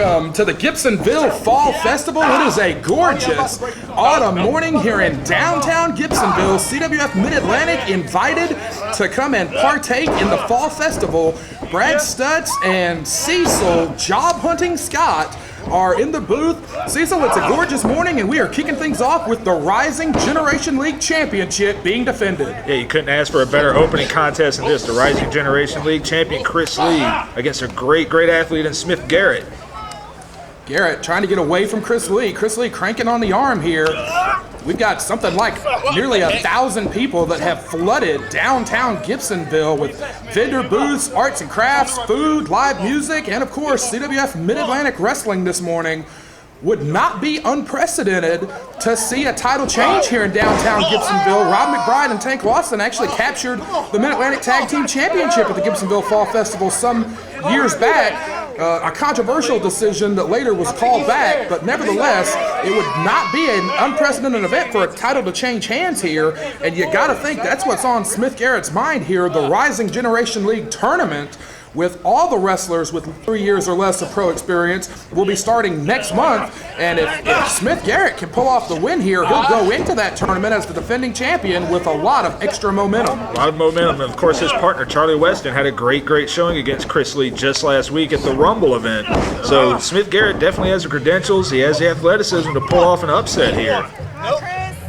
Welcome to the Gibsonville Fall Festival. It is a gorgeous autumn morning here in downtown Gibsonville. CWF Mid-Atlantic invited to come and partake in the Fall Festival. Brad Stutts and Cecil Job Hunting Scott are in the booth. Cecil, it's a gorgeous morning, and we are kicking things off with the Rising Generation League Championship being defended. Yeah, you couldn't ask for a better opening contest than this. The Rising Generation League champion Chris Lee against a great athlete in Smith Garrett. Garrett trying to get away from Chris Lee. Chris Lee cranking on the arm here. We've got something like nearly 1,000 people that have flooded downtown Gibsonville with vendor booths, arts and crafts, food, live music, and of course CWF Mid-Atlantic Wrestling this morning. Would not be unprecedented to see a title change here in downtown Gibsonville. Rob McBride and Tank Lawson actually captured the Mid-Atlantic Tag Team Championship at the Gibsonville Fall Festival some years back. A controversial decision that later was called back, but nevertheless, it would not be an unprecedented event for a title to change hands here, and you gotta think that's what's on Smith Garrett's mind here, the Rising Generation League tournament, with all the wrestlers with 3 years or less of pro experience, will be starting next month. And if Smith Garrett can pull off the win here, he'll go into that tournament as the defending champion with a lot of extra momentum. A lot of momentum. And of course, his partner, Charlie Weston, had a great showing against Chris Lee just last week at the Rumble event. So Smith Garrett definitely has the credentials. He has the athleticism to pull off an upset here.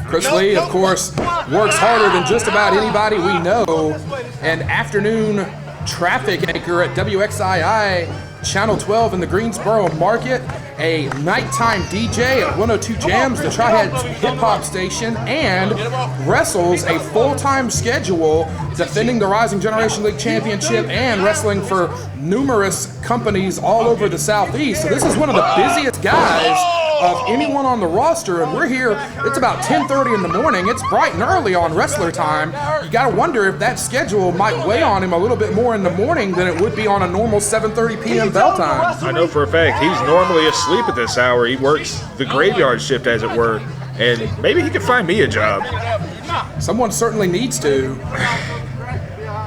Chris Lee, of course, works harder than just about anybody we know. An afternoon traffic anchor at WXII Channel 12 in the Greensboro market, a nighttime DJ at 102 Jams, the Tri-Heads hip-hop station, and wrestles a full-time schedule defending the Rising Generation League Championship and wrestling for numerous companies all over the Southeast. So this is one of the busiest guys of anyone on the roster, and we're here, it's about 10:30 in the morning. It's bright and early on wrestler time. You gotta wonder if that schedule might weigh on him a little bit more in the morning than it would be on a normal 7:30 p.m. bell time. I know for a fact he's normally asleep at this hour. He works the graveyard shift, as it were, and maybe he could find me a job. Someone certainly needs to.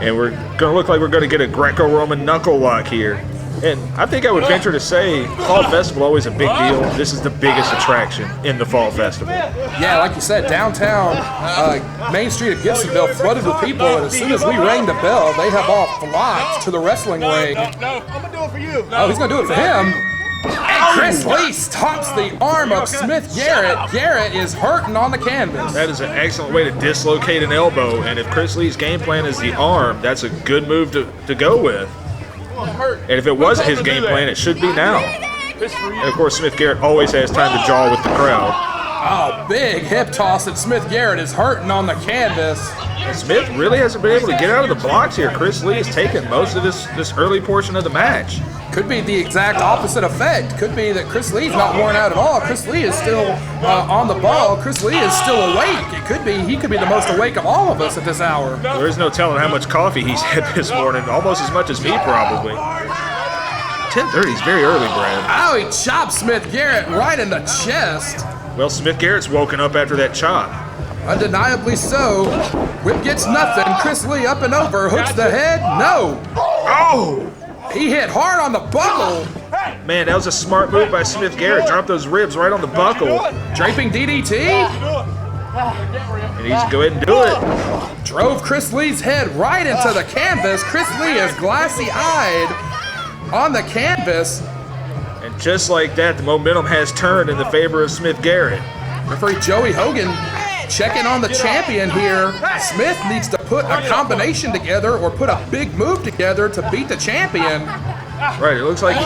And we're gonna look like we're gonna get a Greco-Roman knuckle lock here. And I think I would venture to say Fall Festival always a big deal. This is the biggest attraction in the Fall Festival. Yeah, like you said, downtown Main Street of Gibsonville flooded with people, and as soon as we rang the bell, they have all flocked to the wrestling ring. No, I'm gonna do it for you. Oh, he's gonna do it for him. And Chris Lee stops the arm of Smith Garrett. Garrett is hurting on the canvas. That is an excellent way to dislocate an elbow, and if Chris Lee's game plan is the arm, that's a good move to go with. And if it wasn't his game plan, it should be now. And of course, Smith Garrett always has time to jaw with the crowd. Oh, big hip toss, and Smith Garrett is hurting on the canvas. And Smith really hasn't been able to get out of the blocks here. Chris Lee has taken most of this early portion of the match. Could be the exact opposite effect. Could be that Chris Lee's not worn out at all. Chris Lee is still on the ball. Chris Lee is still awake. He could be the most awake of all of us at this hour. There is no telling how much coffee he's had this morning. Almost as much as me, probably. 10:30 is very early, Brad. Oh, he chopped Smith Garrett right in the chest. Well, Smith Garrett's woken up after that chop. Undeniably so. Whip gets nothing. Chris Lee up and over. Hooks the head. No. Oh! He hit hard on the buckle. Man, that was a smart move by Smith Garrett. Dropped those ribs right on the buckle. Draping DDT. And he's go ahead and do it. Drove Chris Lee's head right into the canvas. Chris Lee is glassy-eyed on the canvas. And just like that, the momentum has turned in the favor of Smith Garrett. Referee Joey Hogan checking on the champion here. Smith needs to put a combination together or put a big move together to beat the champion. Right, it looks like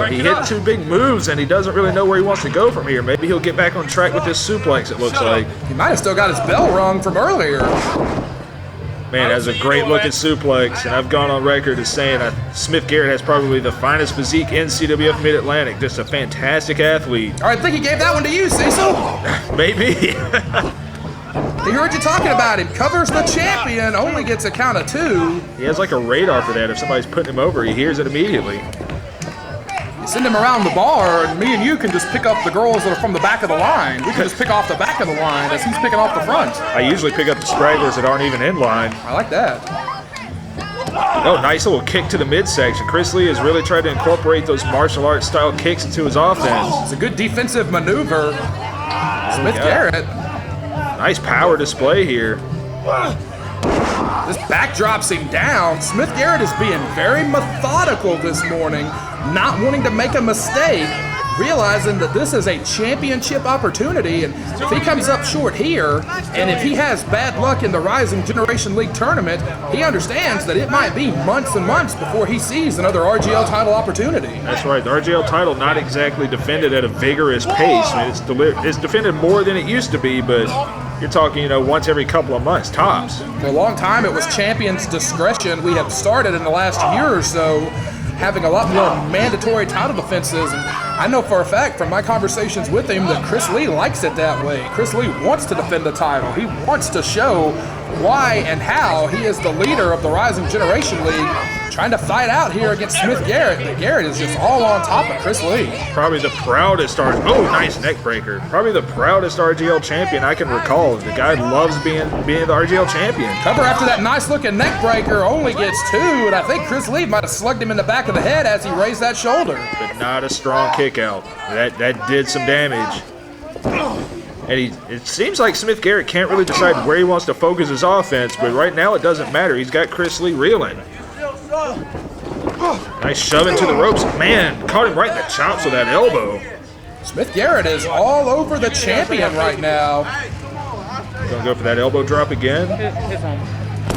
he hit two big moves and he doesn't really know where he wants to go from here. Maybe he'll get back on track with this suplex, it looks like. He might have still got his bell rung from earlier. Man, that's a great looking suplex, and I've gone on record as saying Smith Garrett has probably the finest physique in CWF Mid-Atlantic. Just a fantastic athlete. All right, I think he gave that one to you, Cecil. Maybe. He heard you talking about him. Covers the champion, only gets a count of 2. He has like a radar for that. If somebody's putting him over, he hears it immediately. You send him around the bar, and me and you can just pick up the girls that are from the back of the line. We can just pick off the back of the line as he's picking off the front. I usually pick up the stragglers that aren't even in line. I like that. Oh, nice little kick to the midsection. Chris Lee has really tried to incorporate those martial arts style kicks into his offense. It's a good defensive maneuver. Smith Garrett. Nice power display here. This back drops him down. Smith Garrett is being very methodical this morning, not wanting to make a mistake, realizing that this is a championship opportunity, and if he comes up short here, and if he has bad luck in the Rising Generation League tournament, he understands that it might be months and months before he sees another RGL title opportunity. That's right. The RGL title not exactly defended at a vigorous pace. I mean, it's defended more than it used to be, but you're talking, once every couple of months, tops. For a long time, it was champion's discretion. We have started in the last year or so having a lot more mandatory title defenses. And I know for a fact from my conversations with him that Chris Lee likes it that way. Chris Lee wants to defend the title. He wants to show why and how he is the leader of the Rising Generation League, trying to fight out here against Smith Garrett. But Garrett is just all on top of Chris Lee. Probably the proudest nice neck breaker. Probably the proudest RGL champion I can recall. The guy loves being the RGL champion. Cover after that nice looking neck breaker, only gets 2, and I think Chris Lee might have slugged him in the back of the head as he raised that shoulder. But not a strong kick out. That did some damage. And it seems like Smith Garrett can't really decide where he wants to focus his offense, but right now it doesn't matter. He's got Chris Lee reeling. Nice shove into the ropes. Man, caught him right in the chops with that elbow. Smith Garrett is all over the champion right now. Gonna go for that elbow drop again.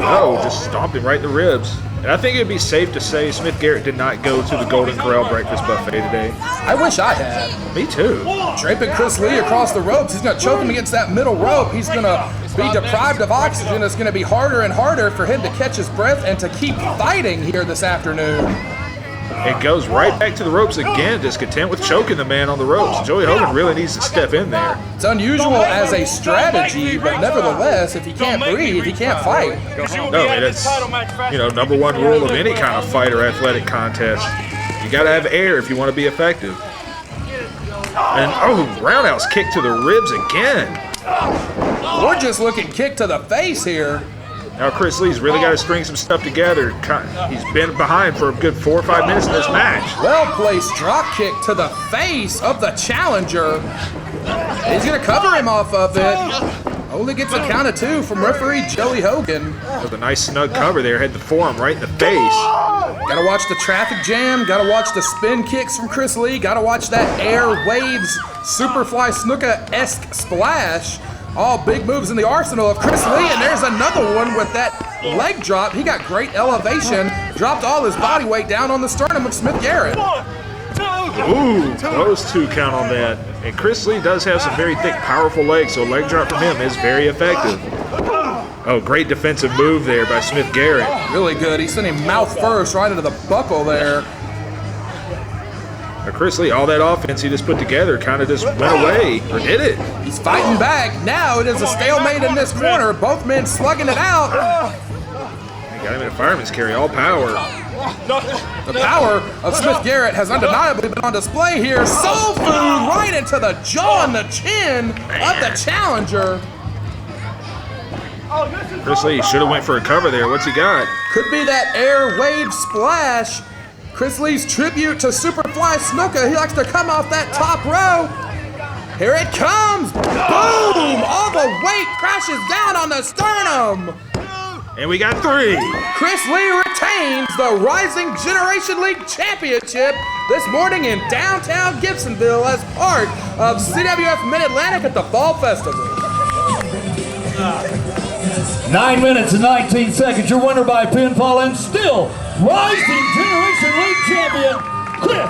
Oh, just stomped him right in the ribs. And I think it'd be safe to say Smith Garrett did not go to the Golden Corral breakfast buffet today. I wish I had. Me too. Draping Chris Lee across the ropes. He's going to choke him against that middle rope. He's going to be deprived of oxygen. It's going to be harder and harder for him to catch his breath and to keep fighting here this afternoon. It goes right back to the ropes again, just content with choking the man on the ropes. Joey Hogan really needs to step in there. It's unusual as a strategy, but nevertheless, if he can't breathe, he can't fight. No, I mean, it's, number one rule of any kind of fight or athletic contest. You got to have air if you want to be effective. And, roundhouse kick to the ribs again. Gorgeous looking kick to the face here. Now Chris Lee's really got to string some stuff together. He's been behind for a good 4 or 5 minutes in this match. Well-placed drop kick to the face of the challenger. He's going to cover him off of it. Only gets a count of 2 from referee Joey Hogan. With a nice snug cover there, had the forearm right in the face. Gotta watch the traffic jam, gotta watch the spin kicks from Chris Lee, gotta watch that air waves Superfly Snuka-esque splash. All big moves in the arsenal of Chris Lee, and there's another one with that leg drop. He got great elevation, dropped all his body weight down on the sternum of Smith Garrett. Ooh, close 2 count on that. And Chris Lee does have some very thick, powerful legs, so a leg drop from him is very effective. Oh, great defensive move there by Smith Garrett. Really good. He sent him mouth first right into the buckle there. But Chris Lee, all that offense he just put together kind of just went away, or did it? He's fighting back. Now it is a stalemate in this corner. Both men slugging it out. They got him in a fireman's carry, all power. The power of Smith Garrett has undeniably been on display here. Soul food right into the jaw and the chin of the challenger. Chris Lee should have went for a cover there. What's he got? Could be that air wave splash. Chris Lee's tribute to Superfly Snuka. He likes to come off that top row. Here it comes. Boom! All the weight crashes down on the sternum. And we got 3. Chris Lee retains the Rising Generation League Championship this morning in downtown Gibsonville as part of CWF Mid-Atlantic at the Fall Festival. 9 minutes and 19 seconds. Your winner by pinfall and still Rising Generation League champion, Chris